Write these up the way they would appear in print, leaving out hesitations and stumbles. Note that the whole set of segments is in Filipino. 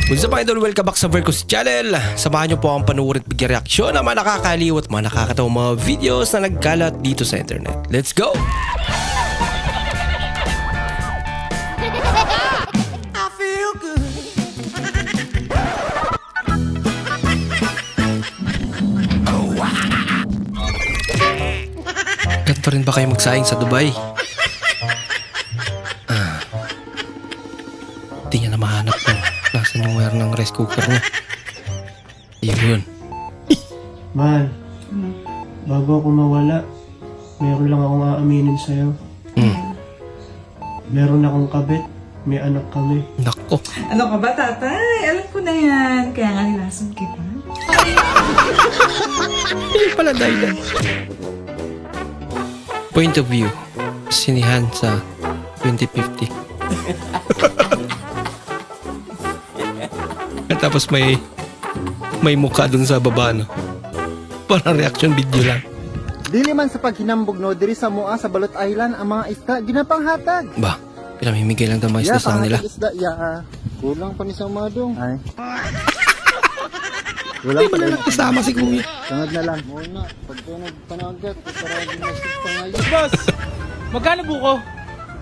Kung sa mga idol, welcome back sa Vercos Channel. Samahan niyo po ang panuorin at bigyan reaksyon ng mga nakakaliw at mga nakakatawang mga videos na nagkalat dito sa internet. Let's go! I feel good. Ganito rin ba kayo magsaing sa Dubai? Hindi niya na mahanap kung nasan yung wire ng rice cooker niya. Ayun. Mahal, bago ako mawala, meron lang akong aaminin sa'yo. Meron akong kabit, may anak kami. Nako. Ano ka ba, tatay? Alam ko na yan. Kaya nga nilason kita. Hindi pala dahilan. Point of view. Sinihan sa 2050. At tapos may mukha dun sa baba, no? Parang reaction video lang. Dili man sa paghinambog no diri sa Moa sa Balot Island ang mga isda ginapanghatag. Ba, pinamimigay lang daw mga isda sa kanila. Isda kulang pa ni sa madong. Ay. Hindi ba na nakasama si Kuya? Tangad na lang. Muna, pagka nagpanagat, para ginasip pa ngayon. Boss, magkano buko?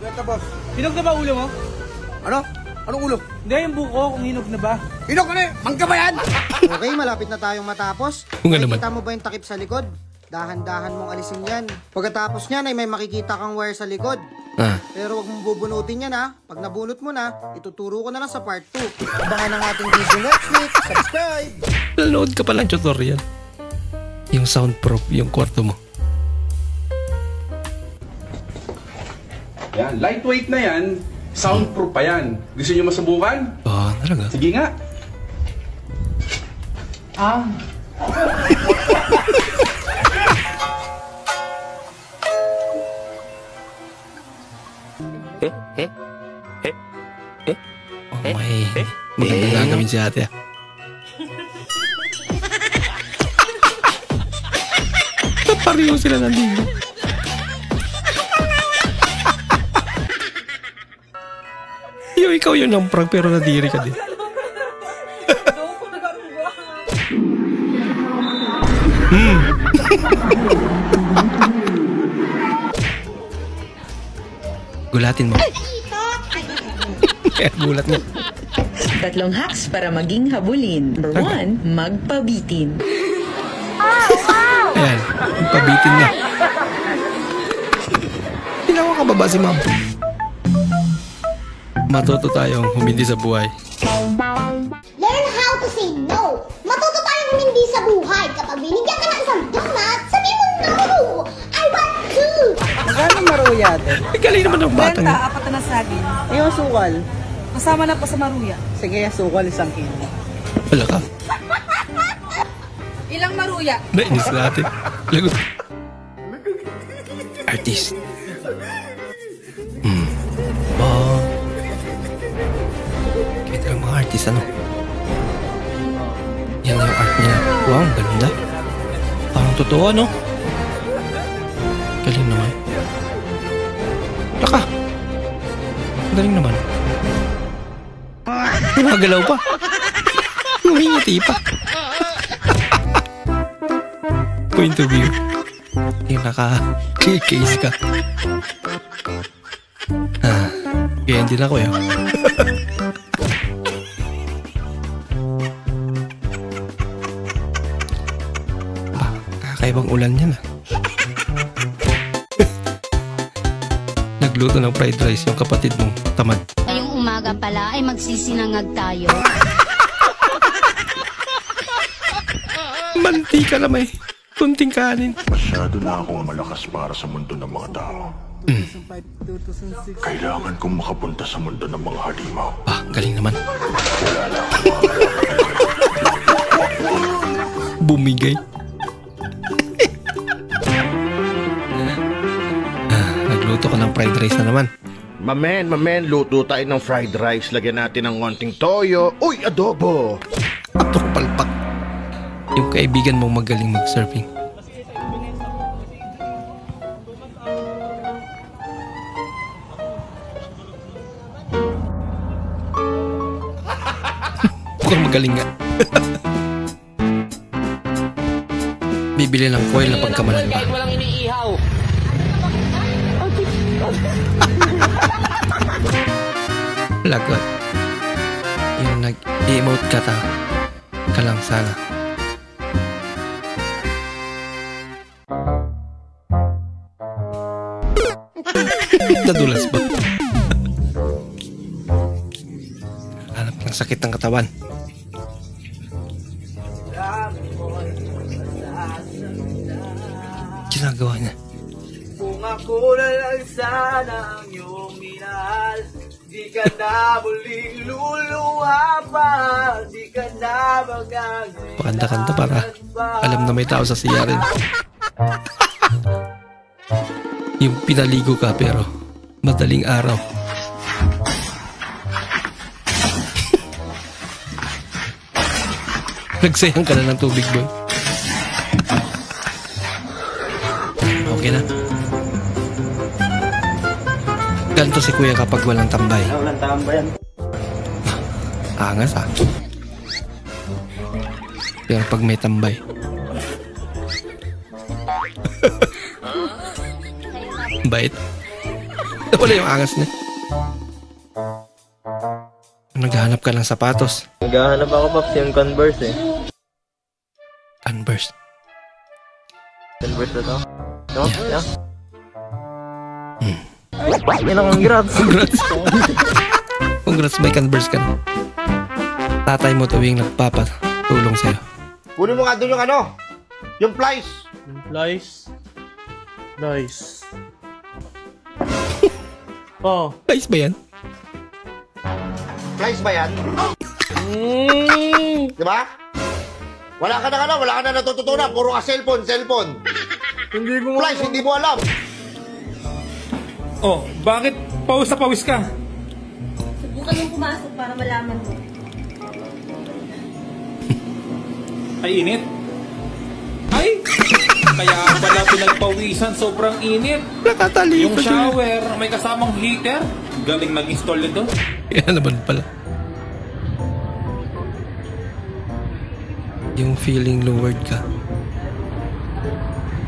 Gata, boss. Hinog na ba ulo mo? Ano? Anong ulo? Hindi, yung buko kung hinog na ba. Hinog ka na eh! Mangga ba yan? Okay, malapit na tayong matapos. Kung nga naman. Nakikita mo ba yung takip sa likod? Dahan-dahan mong alisin yan. Pagkatapos niyan ay may makikita kang wire sa likod. Pero wag mong bubunutin yan ha. Pag nabunot mo na, ituturo ko na lang sa part 2. Abangan ang ating video next week. Subscribe! Nanood ka palang tutorial. Yung soundproof, yung kwarto mo. Yan, lightweight na yan. Soundproof pa yan. Gusto nyo masubukan? Talaga? Sige nga. Maganda gagawin si ate. Pareho sila nandito. Ikaw yun ang prank pero nadiri ka din. Gulatin mo. Kaya gulat niya. Tatlong hacks para maging habulin. Number 1, magpabitin. Ayan, pabitin na. Tinawa ka ba si ma'am? Matuto tayong humindi sa buhay. Learn how to say no. Matuto tayong humindi sa buhay. Kapag binigyan ka ng isang donut, sabi mo no! I want to! Magkano maruya ate? Galing naman ng batang. Benta, apat na saging. Yung sukal. Kasama na po sa maruya. Sige, sukal 1 kilo. Wala ka. Ilang maruya? Nainis natin. Lagot. Artist. Kaya lang mga artist, ano? Yan na yung art nila. Wow, ang ganda. Parang totoo, ano? Galing naman. Laka. Galing naman. Gumagalaw pa. Ngumingiti pa. Point of view. Yung naka-case ka. Ganyan din ako yun. Kakaibang ulan yan Nagluto ng fried rice yung kapatid mong tamad. Ngayong umaga pala ay magsisinangag tayo. Mantika na may kunting kanin. Masyado na akong malakas para sa mundo ng mga tao. Kailangan kong makapunta sa mundo ng mga halimaw. Galing naman. Bumigay. Nagluto ko ng fried rice na naman. Mamen, luto tayo ng fried rice. Lagyan natin ng konting toyo. Uy, adobo! Atok palpak. Yung kaibigan mong magaling mag-surfing. Mukhang magaling nga. Bibili ng coil na pagkamalan ba? Walang iniihaw. Lagot. Yung nag-emote ka lang sana. Nadulas ba? Hanap ng sakit ng katawan. Ginagawa niya. Kung ako na lang sana ang iyong minahal, di ka na muling luluha pa, di ka na magagawin. Pakanta-kanta para alam na may tao sa siyarin. Yung pinaligo ka pero madaling araw. Nagsayang ka na ng tubig, boy. Okay na. Ganito si kuya kapag walang tambay. Walang tambayan. Angas ah. Pero pag may tambay. Bait. Wala yung angas niya. Naghahanap ka ng sapatos. Naghahanap ako, Paps, yung Converse eh. Converse. Converse na to? No? Yeah. Yan ang congrats. Congrats. Congrats, may Converse ka na. Tatay mo tuwing nagpapatulong sa'yo. Kunin mo nga doon yung ano, yung plies. Yung plies. Plies. Oh. Plies ba yan? Plies ba yan? Diba? Wala ka na natututunan. Puro ka cellphone. Hindi ko Plies, hindi mo alam. Oh, bakit pawis na pawis ka? Subukan mong pumasok para malaman mo. Ay, init. Ay! Kaya pala pinagpawisan, sobrang init. Nakatali Yung shower, may kasamang heater. Galing nag-install nito. Kaya naman pala. Yung feeling lowered ka.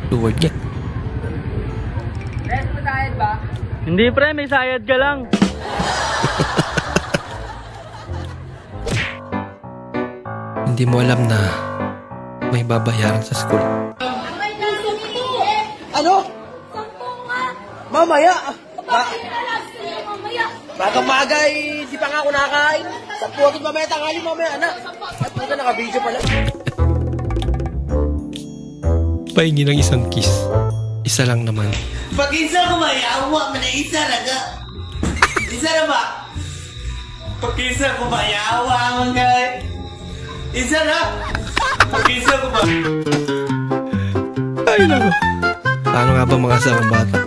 Lowered ka. Hindi, pre, may sayad ka lang. Hindi mo alam na may babayaran sa school. Ano? Mamaya. Bagang magay, di pa nga ako nakakain. Sa puwagin mamaya, tangali mamaya, anak. At puta, naka-video pala. Pahingi ng isang kiss. Isa lang naman. Pag-isa ko mayawa, isa na ka. Isa na ba? Pag-isa ko mayawa, magay. Isa na. Pag-isa ko ba? Ay, nako. Paano nga ba mga asawang bata?